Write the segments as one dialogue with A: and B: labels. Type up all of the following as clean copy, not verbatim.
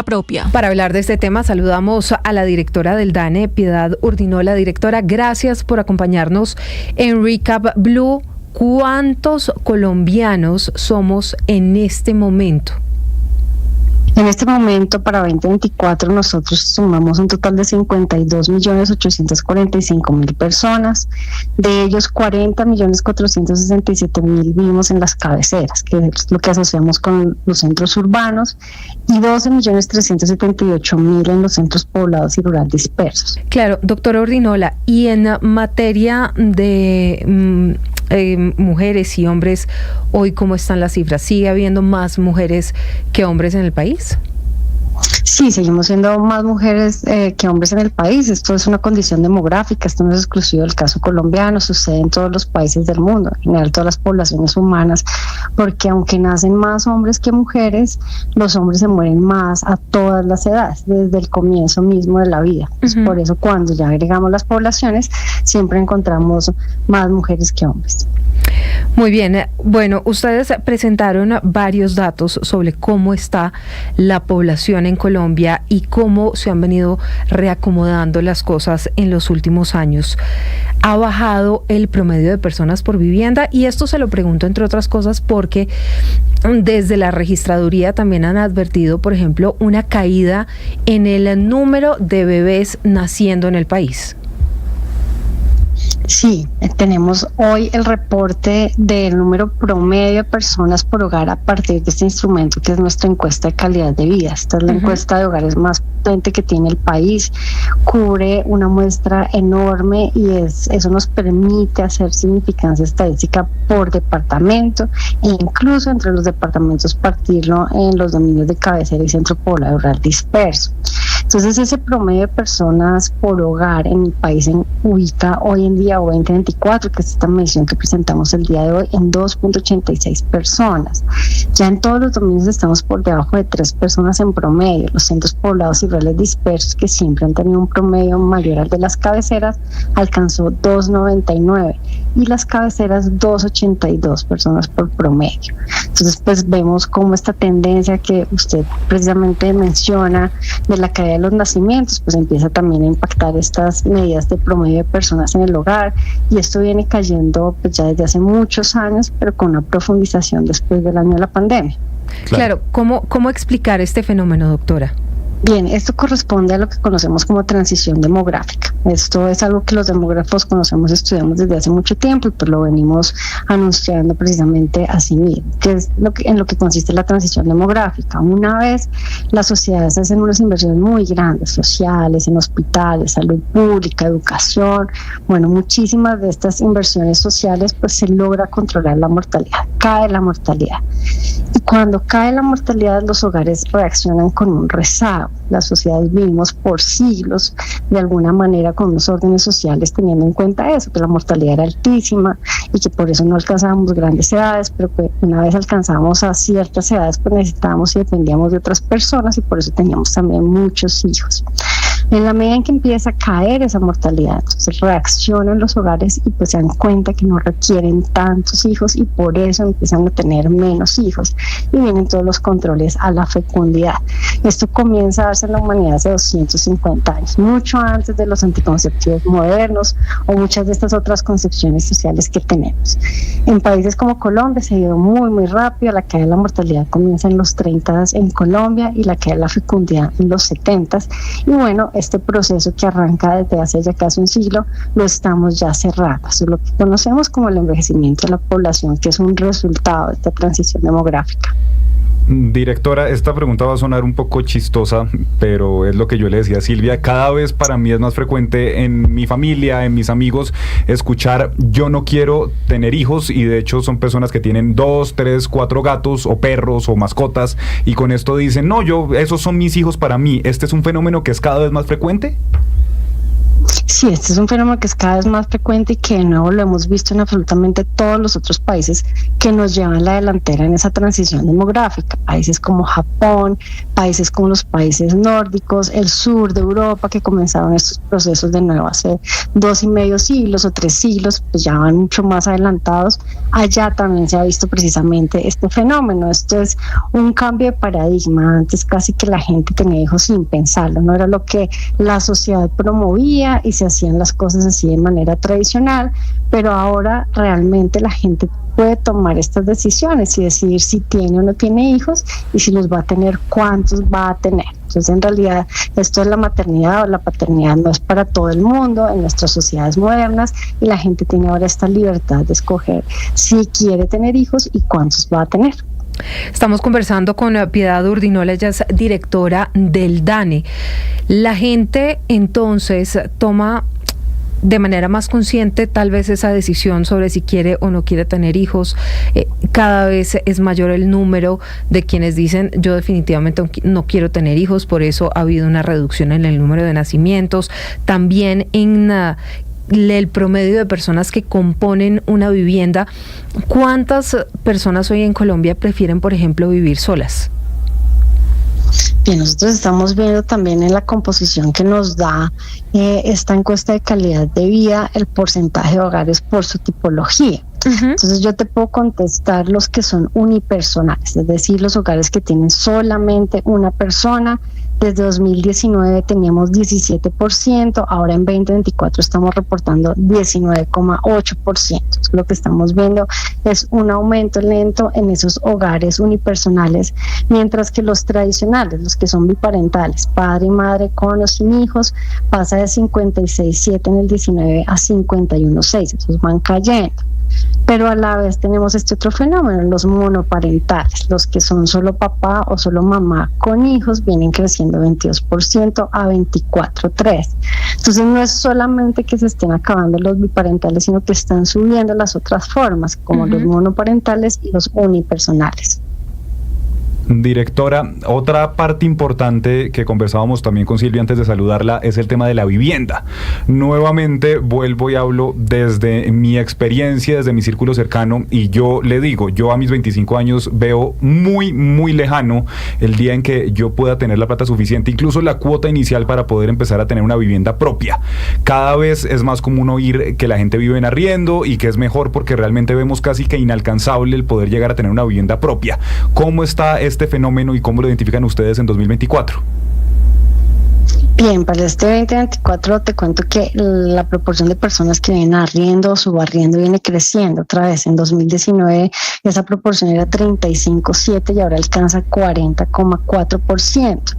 A: propia.
B: Para hablar de este tema, saludamos a la directora del DANE, Piedad Urdinola. Directora, gracias por acompañarnos en Recap Blue. ¿Cuántos colombianos somos en este momento?
C: En este momento, para 2024, nosotros sumamos un total de 52.845.000 personas. De ellos, 40.467.000 vivimos en las cabeceras, que es lo que asociamos con los centros urbanos, y 12.378.000 en los centros poblados y rural dispersos.
B: Claro, doctora Urdinola, y en materia de mujeres y hombres, hoy, ¿cómo están las cifras? ¿Sigue habiendo más mujeres que hombres en el país?
C: Sí, seguimos siendo más mujeres que hombres en el país. Esto es una condición demográfica, esto no es exclusivo del caso colombiano, sucede en todos los países del mundo, en general todas las poblaciones humanas, porque aunque nacen más hombres que mujeres, los hombres se mueren más a todas las edades, desde el comienzo mismo de la vida. Uh-huh. Por eso cuando ya agregamos las poblaciones, siempre encontramos más mujeres que hombres.
B: Muy bien, bueno, ustedes presentaron varios datos sobre cómo está la población en Colombia y cómo se han venido reacomodando las cosas en los últimos años. Ha bajado el promedio de personas por vivienda, y esto se lo pregunto entre otras cosas porque desde la registraduría también han advertido, por ejemplo, una caída en el número de bebés naciendo en el país.
C: Sí, tenemos hoy el reporte del número promedio de personas por hogar a partir de este instrumento que es nuestra encuesta de calidad de vida. Esta es la encuesta de hogares más potente que tiene el país, cubre una muestra enorme y eso nos permite hacer significancia estadística por departamento e incluso entre los departamentos partirlo en los dominios de cabecera y centro poblado rural disperso. Entonces ese promedio de personas por hogar en el país ubica hoy en día, o 2024, que es esta medición que presentamos el día de hoy, en 2.86 personas. Ya en todos los dominios estamos por debajo de 3 personas en promedio. Los centros poblados y rurales dispersos, que siempre han tenido un promedio mayor al de las cabeceras, alcanzó 2.99 y las cabeceras 2.82 personas por promedio. Entonces pues vemos cómo esta tendencia que usted precisamente menciona de la caída de los nacimientos pues empieza también a impactar estas medidas de promedio de personas en el hogar, y esto viene cayendo pues ya desde hace muchos años, pero con una profundización después del año de la pandemia.
B: Claro, ¿cómo explicar este fenómeno, doctora?
C: Bien, esto corresponde a lo que conocemos como transición demográfica. Esto es algo que los demógrafos conocemos, estudiamos desde hace mucho tiempo y pues lo venimos anunciando precisamente así mismo, que es en lo que consiste la transición demográfica. Una vez las sociedades hacen unas inversiones muy grandes, sociales, en hospitales, salud pública, educación, bueno, muchísimas de estas inversiones sociales pues se logra controlar la mortalidad, cae la mortalidad. Y cuando cae la mortalidad, los hogares reaccionan con un rezago. Las sociedades vivimos por siglos de alguna manera con unos órdenes sociales teniendo en cuenta eso, que la mortalidad era altísima y que por eso no alcanzábamos grandes edades, pero que una vez alcanzábamos a ciertas edades pues necesitábamos y dependíamos de otras personas, y por eso teníamos también muchos hijos. En la medida en que empieza a caer esa mortalidad, entonces reaccionan los hogares y pues se dan cuenta que no requieren tantos hijos y por eso empiezan a tener menos hijos y vienen todos los controles a la fecundidad. Esto comienza a darse en la humanidad hace 250 años, mucho antes de los anticonceptivos modernos o muchas de estas otras concepciones sociales que tenemos. En países como Colombia se dio muy rápido, la caída de la mortalidad comienza en los 30 en Colombia y la caída de la fecundidad en los 70, y bueno, este proceso que arranca desde hace ya casi un siglo lo estamos ya cerrando. Eso es lo que conocemos como el envejecimiento de la población, que es un resultado de esta transición demográfica.
D: Directora, esta pregunta va a sonar un poco chistosa, pero es lo que yo le decía a Silvia. Cada vez para mí es más frecuente en mi familia, en mis amigos, escuchar yo no quiero tener hijos, y de hecho son personas que tienen 2, 3, 4 gatos o perros o mascotas, y con esto dicen, no, esos son mis hijos para mí. ¿Este es un fenómeno que es cada vez más frecuente?
C: Sí, este es un fenómeno que es cada vez más frecuente y que de nuevo lo hemos visto en absolutamente todos los otros países que nos llevan la delantera en esa transición demográfica. Países como Japón, países como los países nórdicos, el sur de Europa, que comenzaron estos procesos de nuevo hace 2,5 siglos o 3 siglos, pues ya van mucho más adelantados. Allá también se ha visto precisamente este fenómeno. Esto es un cambio de paradigma. Antes casi que la gente tenía hijos sin pensarlo, no era lo que la sociedad promovía y se hacían las cosas así de manera tradicional, pero ahora realmente la gente puede tomar estas decisiones y decidir si tiene o no tiene hijos y si los va a tener, cuántos va a tener. Entonces, en realidad, esto de la maternidad o la paternidad no es para todo el mundo en nuestras sociedades modernas y la gente tiene ahora esta libertad de escoger si quiere tener hijos y cuántos va a tener.
B: Estamos conversando con Piedad Urdinola, ella es directora del DANE. La gente entonces toma de manera más consciente tal vez esa decisión sobre si quiere o no quiere tener hijos. Cada vez es mayor el número de quienes dicen yo definitivamente no quiero tener hijos, por eso ha habido una reducción en el número de nacimientos, también en el promedio de personas que componen una vivienda. ¿Cuántas personas hoy en Colombia prefieren, por ejemplo, vivir solas?
C: Bien, nosotros estamos viendo también en la composición que nos da esta encuesta de calidad de vida el porcentaje de hogares por su tipología. Entonces yo te puedo contestar los que son unipersonales, es decir, los hogares que tienen solamente una persona. Desde 2019 teníamos 17%, ahora en 2024 estamos reportando 19,8%. Lo que estamos viendo es un aumento lento en esos hogares unipersonales, mientras que los tradicionales, los que son biparentales, padre y madre con o sin hijos, pasa de 56,7 en el 19 a 51,6, esos van cayendo. Pero a la vez tenemos este otro fenómeno, los monoparentales, los que son solo papá o solo mamá con hijos, vienen creciendo 22% a 24,3%. Entonces no es solamente que se estén acabando los biparentales, sino que están subiendo las otras formas, como los monoparentales y los unipersonales.
D: Directora, otra parte importante que conversábamos también con Silvia antes de saludarla es el tema de la vivienda. Nuevamente vuelvo y hablo desde mi experiencia, desde mi círculo cercano, y yo le digo, yo a mis 25 años veo muy, muy lejano el día en que yo pueda tener la plata suficiente, incluso la cuota inicial para poder empezar a tener una vivienda propia. Cada vez es más común oír que la gente vive en arriendo y que es mejor porque realmente vemos casi que inalcanzable el poder llegar a tener una vivienda propia. ¿Cómo está este fenómeno y cómo lo identifican ustedes en 2024?
C: Bien, para este 2024 te cuento que la proporción de personas que vienen arriendo o subarriendo viene creciendo otra vez. En 2019 esa proporción era 35,7 y ahora alcanza 40,4%.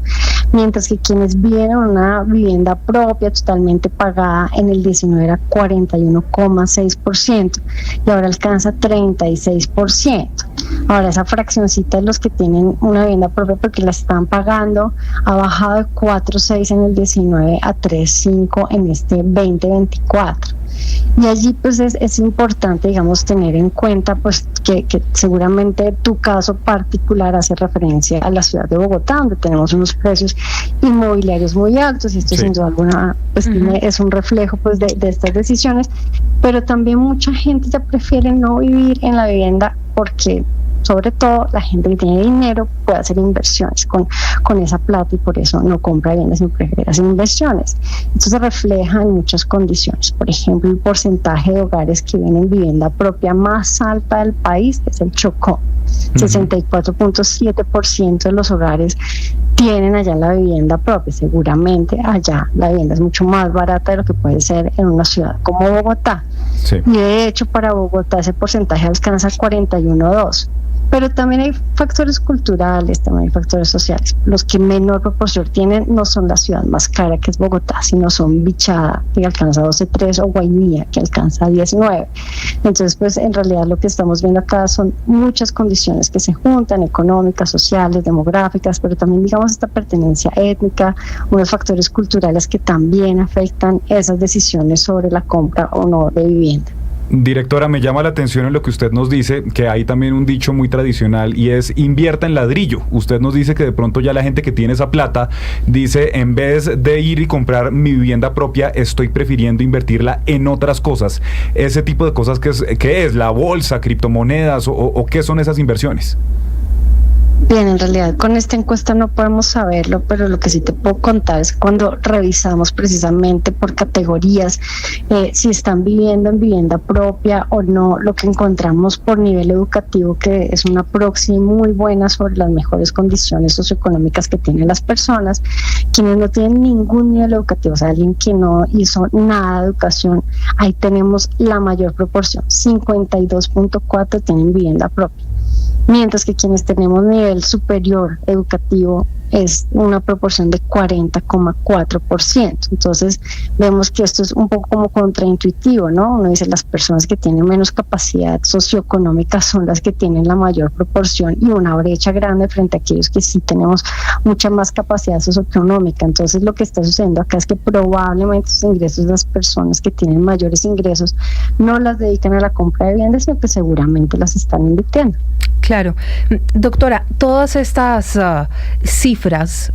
C: Mientras que quienes viven en una vivienda propia totalmente pagada en el 19 era 41,6% y ahora alcanza 36%. Ahora esa fraccioncita de los que tienen una vivienda propia porque la están pagando ha bajado de 4,6 en el 19 a 3,5 en este 2024. Y allí pues es importante, digamos, tener en cuenta pues que seguramente tu caso particular hace referencia a la ciudad de Bogotá, donde tenemos unos precios inmobiliarios muy altos, y esto sin duda alguna pues es un reflejo pues de estas decisiones, pero también mucha gente ya prefiere no vivir en la vivienda porque sobre todo la gente que tiene dinero puede hacer inversiones con esa plata y por eso no compra bienes, sino prefiere hacer inversiones. Esto se refleja en muchas condiciones. Por ejemplo, el porcentaje de hogares que viven en vivienda propia más alta del país es el Chocó. 64,7% de los hogares tienen allá la vivienda propia. Seguramente allá la vivienda es mucho más barata de lo que puede ser en una ciudad como Bogotá. Sí. Y de hecho para Bogotá ese porcentaje alcanza 41,2%. Pero también hay factores culturales, también hay factores sociales. Los que menor proporción tienen no son la ciudad más cara, que es Bogotá, sino son Bichada, que alcanza 12,3, o Guainía, que alcanza 19. Entonces, pues en realidad lo que estamos viendo acá son muchas condiciones que se juntan, económicas, sociales, demográficas, pero también, digamos, esta pertenencia étnica, unos factores culturales que también afectan esas decisiones sobre la compra o no de vivienda.
D: Directora, me llama la atención en lo que usted nos dice, que hay también un dicho muy tradicional y es invierta en ladrillo. Usted nos dice que de pronto ya la gente que tiene esa plata dice, en vez de ir y comprar mi vivienda propia, estoy prefiriendo invertirla en otras cosas. Ese tipo de cosas, ¿qué es? ¿La bolsa, criptomonedas o qué son esas inversiones?
C: Bien, en realidad con esta encuesta no podemos saberlo, pero lo que sí te puedo contar es cuando revisamos precisamente por categorías si están viviendo en vivienda propia o no, lo que encontramos por nivel educativo, que es una proxy muy buena sobre las mejores condiciones socioeconómicas que tienen las personas. Quienes no tienen ningún nivel educativo, o sea, alguien que no hizo nada de educación, ahí tenemos la mayor proporción, 52.4 tienen vivienda propia. Mientras que quienes tenemos nivel superior educativo es una proporción de 40,4%. Entonces vemos que esto es un poco como contraintuitivo, ¿no? Uno dice las personas que tienen menos capacidad socioeconómica son las que tienen la mayor proporción y una brecha grande frente a aquellos que sí tenemos mucha más capacidad socioeconómica. Entonces lo que está sucediendo acá es que probablemente los ingresos de las personas que tienen mayores ingresos no las dedican a la compra de viviendas, sino que seguramente las están invirtiendo.
B: Claro. Doctora, todas estas cifras,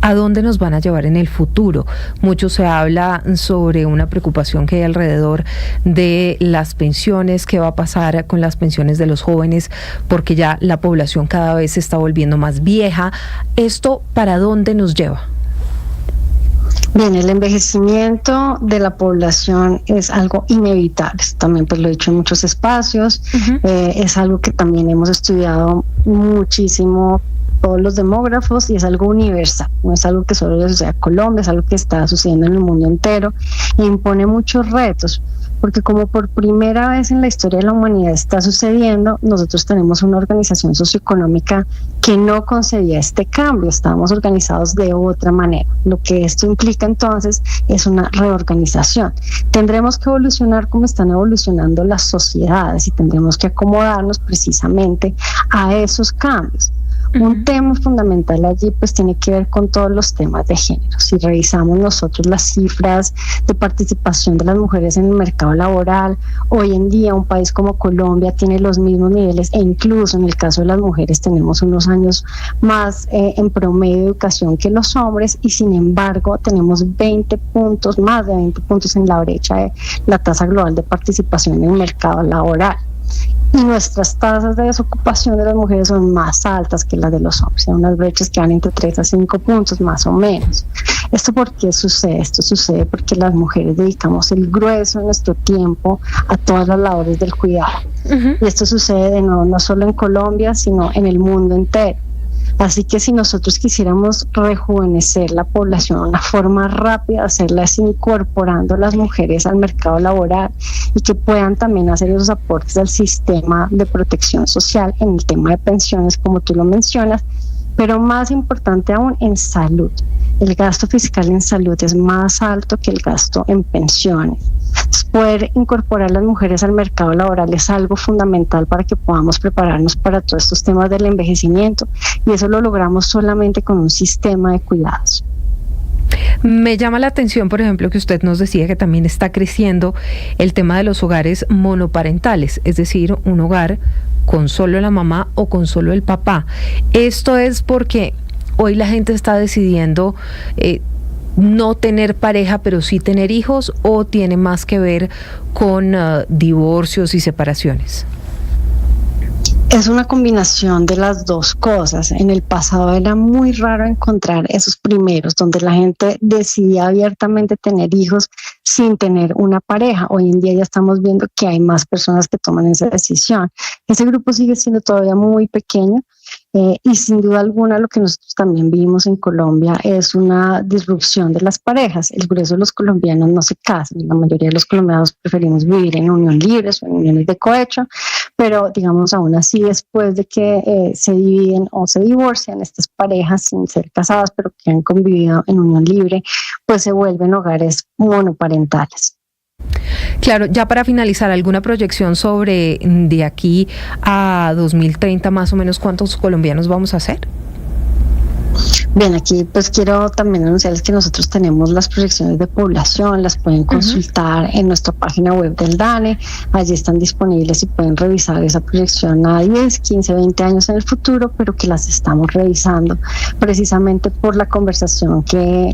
B: ¿a dónde nos van a llevar en el futuro? Mucho se habla sobre una preocupación que hay alrededor de las pensiones, qué va a pasar con las pensiones de los jóvenes, porque ya la población cada vez se está volviendo más vieja. ¿Esto para dónde nos lleva?
C: Bien, el envejecimiento de la población es algo inevitable. También pues lo he dicho en muchos espacios. Es algo que también hemos estudiado muchísimo todos los demógrafos y es algo universal. No es algo que solo le sucede a Colombia, es algo que está sucediendo en el mundo entero e impone muchos retos. Porque como por primera vez en la historia de la humanidad está sucediendo, nosotros tenemos una organización socioeconómica que no concebía este cambio, estábamos organizados de otra manera. Lo que esto implica entonces es una reorganización. Tendremos que evolucionar como están evolucionando las sociedades y tendremos que acomodarnos precisamente a esos cambios. Un tema fundamental allí pues tiene que ver con todos los temas de género. Si revisamos nosotros las cifras de participación de las mujeres en el mercado laboral, hoy en día un país como Colombia tiene los mismos niveles e incluso en el caso de las mujeres tenemos unos años más en promedio de educación que los hombres y sin embargo tenemos 20 puntos, más de 20 puntos en la brecha de la tasa global de participación en el mercado laboral. Y nuestras tasas de desocupación de las mujeres son más altas que las de los hombres, hay unas brechas que van entre 3 a 5 puntos más o menos. ¿Esto por qué sucede? Esto sucede porque las mujeres dedicamos el grueso de nuestro tiempo a todas las labores del cuidado. Y esto sucede no solo en Colombia, sino en el mundo entero. Así que si nosotros quisiéramos rejuvenecer la población, una forma rápida de hacerla es incorporando a las mujeres al mercado laboral y que puedan también hacer esos aportes al sistema de protección social en el tema de pensiones, como tú lo mencionas, pero más importante aún en salud. El gasto fiscal en salud es más alto que el gasto en pensiones. Poder incorporar a las mujeres al mercado laboral es algo fundamental para que podamos prepararnos para todos estos temas del envejecimiento y eso lo logramos solamente con un sistema de cuidados.
B: Me llama la atención, por ejemplo, que usted nos decía que también está creciendo el tema de los hogares monoparentales, es decir, un hogar con solo la mamá o con solo el papá. Esto es porque hoy la gente está decidiendo no tener pareja, pero sí tener hijos, o tiene más que ver con divorcios y separaciones.
C: Es una combinación de las dos cosas. En el pasado era muy raro encontrar esos primeros, donde la gente decidía abiertamente tener hijos sin tener una pareja. Hoy en día ya estamos viendo que hay más personas que toman esa decisión. Ese grupo sigue siendo todavía muy pequeño. Y sin duda alguna lo que nosotros también vimos en Colombia es una disrupción de las parejas. El grueso de los colombianos no se casan, la mayoría de los colombianos preferimos vivir en unión libres o en uniones de cohecho, pero digamos aún así después de que se dividen o se divorcian estas parejas sin ser casadas pero que han convivido en unión libre, pues se vuelven hogares monoparentales.
B: Claro, ya para finalizar, ¿alguna proyección sobre de aquí a 2030 más o menos cuántos colombianos vamos a ser?
C: Bien, aquí pues quiero también anunciarles que nosotros tenemos las proyecciones de población, las pueden consultar en nuestra página web del DANE, allí están disponibles y pueden revisar esa proyección a 10, 15, 20 años en el futuro, pero que las estamos revisando precisamente por la conversación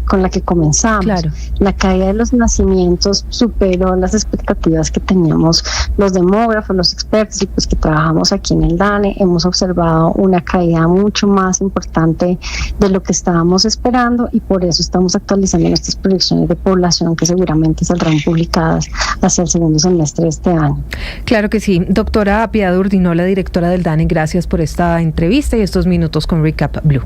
C: con la que comenzamos.
B: Claro.
C: La caída de los nacimientos superó las expectativas que teníamos los demógrafos, los expertos y pues que trabajamos aquí en el DANE. Hemos observado una caída mucho más importante de lo que estábamos esperando y por eso estamos actualizando nuestras proyecciones de población que seguramente saldrán publicadas hacia el segundo semestre de este año.
B: Claro que sí. Doctora Piedad Urdinola, directora del DANE, gracias por esta entrevista y estos minutos con Recap Blue.